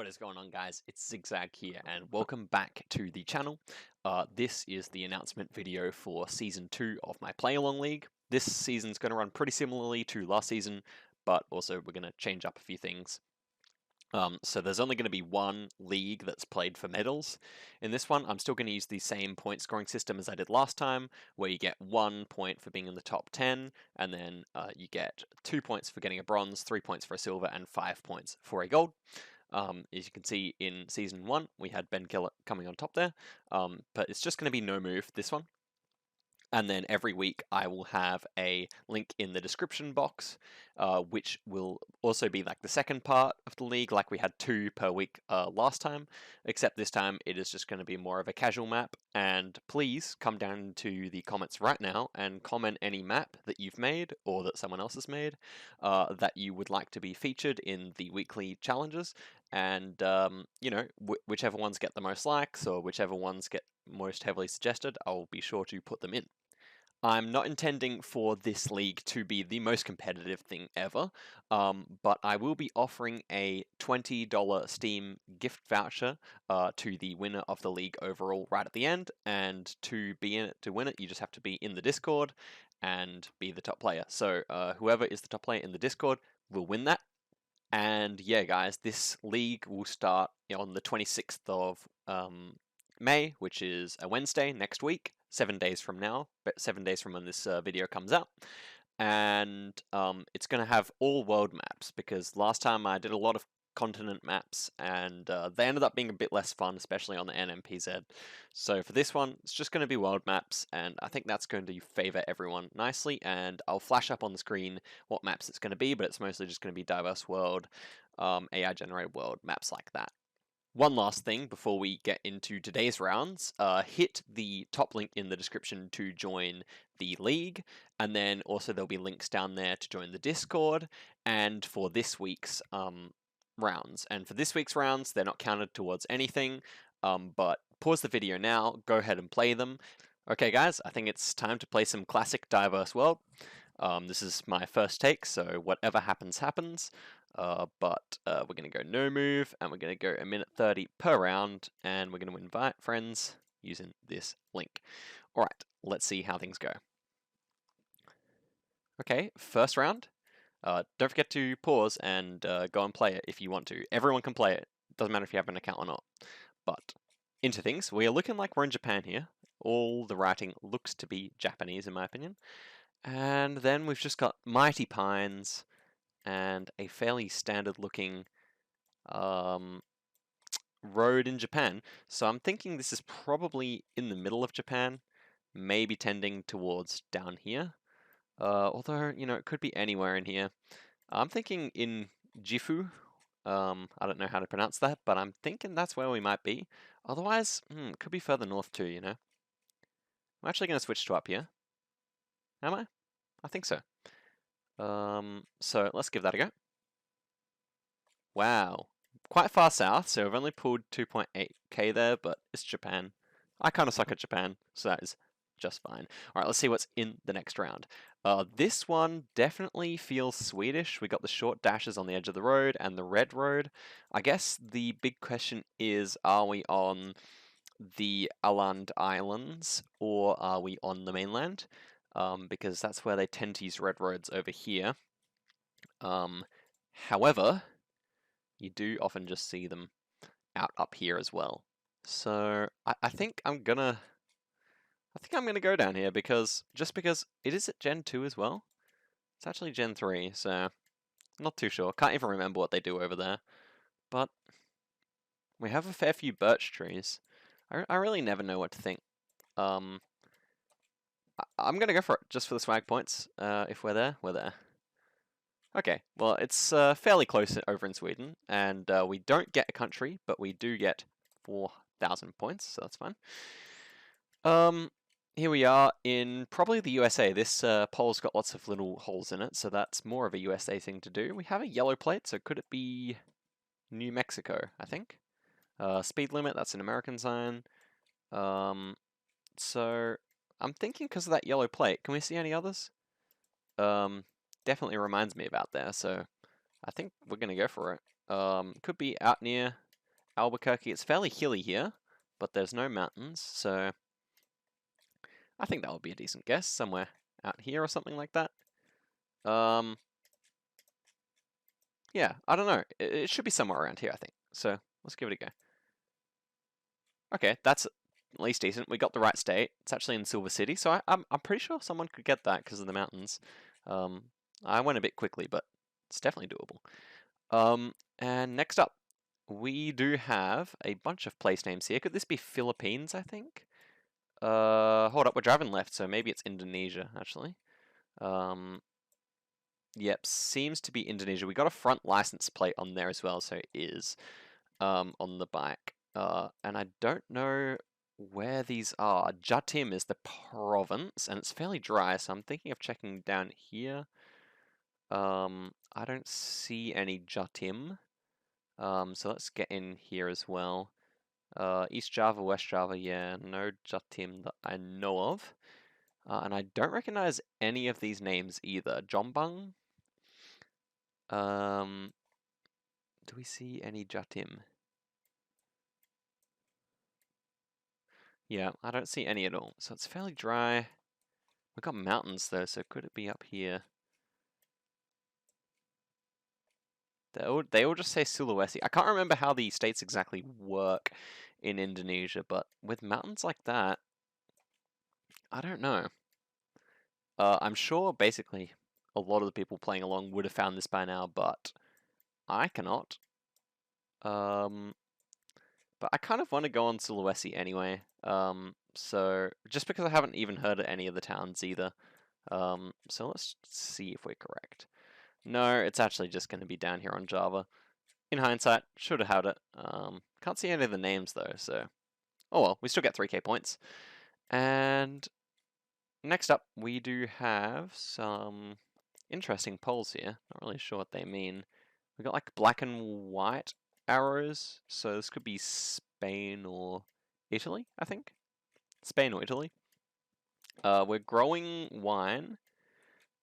What is going on, guys? It's Zigzag here, and welcome back to the channel. This is the announcement video for Season 2 of my Play-Along League. This season's going to run pretty similarly to last season, but also we're going to change up a few things. So there's only going to be one league that's played for medals. In this one, I'm still going to use the same point scoring system as I did last time, where you get 1 point for being in the top 10, and then you get 2 points for getting a bronze, 3 points for a silver, and 5 points for a gold. As you can see in Season 1, we had Ben Keller coming on top there, but it's just going to be no move this one. And then every week I will have a link in the description box, which will also be like the second part of the league, like we had 2 per week last time, except this time it is just going to be more of a casual map. And please come down to the comments right now and comment any map that you've made or that someone else has made that you would like to be featured in the weekly challenges. And, you know, whichever ones get the most likes or whichever ones get most heavily suggested, I'll be sure to put them in. I'm not intending for this league to be the most competitive thing ever, but I will be offering a $20 Steam gift voucher to the winner of the league overall right at the end. And to be in it, to win it, you just have to be in the Discord and be the top player. So whoever is the top player in the Discord will win that. And yeah, guys, this league will start on the 26th of May, which is a Wednesday next week, 7 days from now, but 7 days from when this video comes out. And it's going to have all world maps, because last time I did a lot of continent maps and they ended up being a bit less fun, especially on the NMPZ. So for this one, it's just going to be world maps, and I think that's going to favor everyone nicely. And I'll flash up on the screen what maps it's going to be, but it's mostly just going to be diverse world, AI generated world maps like that. One last thing before we get into today's rounds, hit the top link in the description to join the league, and then also there'll be links down there to join the Discord, and for this week's rounds. And for this week's rounds, they're not counted towards anything, but pause the video now, go ahead and play them. Okay guys, I think it's time to play some classic Diverse World. This is my first take, so whatever happens, happens. But we're going to go no move, and we're going to go 1:30 per round, and we're going to invite friends using this link. Alright, let's see how things go. Okay, first round. Don't forget to pause and go and play it if you want to. Everyone can play it. Doesn't matter if you have an account or not. But into things, we are looking like we're in Japan here. All the writing looks to be Japanese in my opinion. And then we've just got mighty pines and a fairly standard looking road in Japan. So I'm thinking this is probably in the middle of Japan, maybe tending towards down here. Although, you know, it could be anywhere in here. I'm thinking in Gifu. I don't know how to pronounce that, but I'm thinking that's where we might be. Otherwise, it could be further north too, you know. I'm actually going to switch to up here. Am I? I think so. So let's give that a go. Wow, quite far south, so we've only pulled 2.8k there, but it's Japan. I kind of suck at Japan, so that is just fine. Alright, let's see what's in the next round. This one definitely feels Swedish. We got the short dashes on the edge of the road and the red road. I guess the big question is, are we on the Åland Islands or are we on the mainland? Because that's where they tend to use red roads over here. However, you do often just see them out up here as well. So I think I'm gonna go down here because it is at Gen 2 as well. It's actually Gen 3, so I'm not too sure. Can't even remember what they do over there. But we have a fair few birch trees. I really never know what to think. I'm gonna go for it, just for the swag points. If we're there, we're there. Okay, well, it's fairly close over in Sweden, and we don't get a country, but we do get 4,000 points, so that's fine. Here we are in probably the USA. This pole's got lots of little holes in it, so that's more of a USA thing to do. We have a yellow plate, so could it be New Mexico, I think? Speed limit, that's an American sign. So I'm thinking because of that yellow plate, can we see any others? Definitely reminds me about there, so I think we're going to go for it. Could be out near Albuquerque. It's fairly hilly here, but there's no mountains, so I think that would be a decent guess. Somewhere out here or something like that. Yeah, I don't know. It should be somewhere around here, I think. So let's give it a go. Okay, that's at least decent. We got the right state. It's actually in Silver City, so I'm pretty sure someone could get that because of the mountains. Um, I went a bit quickly, but it's definitely doable. And next up, we do have a bunch of place names here. Could this be Philippines, I think? Hold up, we're driving left, so maybe it's Indonesia, actually. Yep, seems to be Indonesia. We got a front license plate on there as well, so it is on the bike. And I don't know where these are. Jatim is the province, and it's fairly dry, so I'm thinking of checking down here. I don't see any Jatim. So let's get in here as well. East Java, West Java, yeah, no Jatim that I know of. And I don't recognize any of these names either. Jombang? Do we see any Jatim? Yeah, I don't see any at all. So it's fairly dry. We've got mountains though, so could it be up here? They all just say Sulawesi. I can't remember how the states exactly work in Indonesia, but with mountains like that, I don't know. I'm sure basically a lot of the people playing along would have found this by now, but I cannot. But I kind of want to go on Sulawesi anyway. So just because I haven't even heard of any of the towns either. So let's see if we're correct. No, it's actually just going to be down here on Java. In hindsight, should have had it. Can't see any of the names though, so oh well, we still get 3k points. And next up, we do have some interesting polls here. Not really sure what they mean. We got like black and white arrows, so this could be Spain or Italy, I think. Spain or Italy. We're growing wine,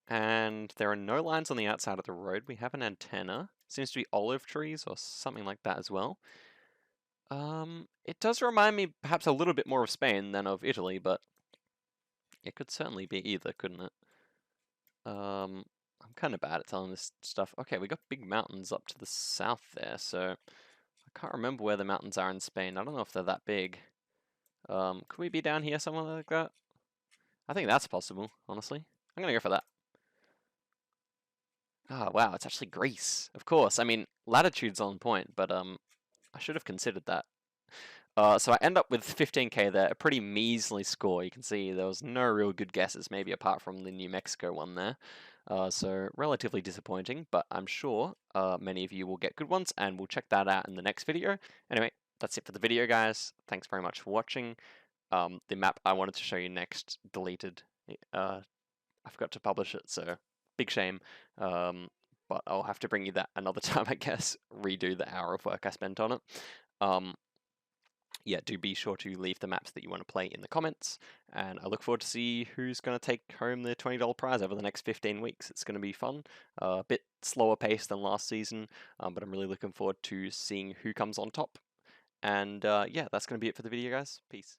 and there are no lines on the outside of the road. We have an antenna. Seems to be olive trees or something like that as well. It does remind me perhaps a little bit more of Spain than of Italy, but it could certainly be either, couldn't it? I'm kind of bad at telling this stuff. Okay, we got big mountains up to the south there, so I can't remember where the mountains are in Spain. I don't know if they're that big. Could we be down here somewhere like that? I think that's possible, honestly. I'm gonna go for that. Oh, wow, it's actually Greece. Of course. I mean, latitude's on point, but I should have considered that. So I end up with 15k there, a pretty measly score. You can see there was no real good guesses, maybe apart from the New Mexico one there. So relatively disappointing, but I'm sure many of you will get good ones, and we'll check that out in the next video. Anyway, that's it for the video, guys. Thanks very much for watching. The map I wanted to show you next deleted. I forgot to publish it, so big shame. But I'll have to bring you that another time, I guess. Redo the hour of work I spent on it. Yeah, do be sure to leave the maps that you want to play in the comments, and I look forward to see who's going to take home the $20 prize over the next 15 weeks. It's going to be fun, a bit slower pace than last season, but I'm really looking forward to seeing who comes on top. And yeah, that's going to be it for the video, guys. Peace.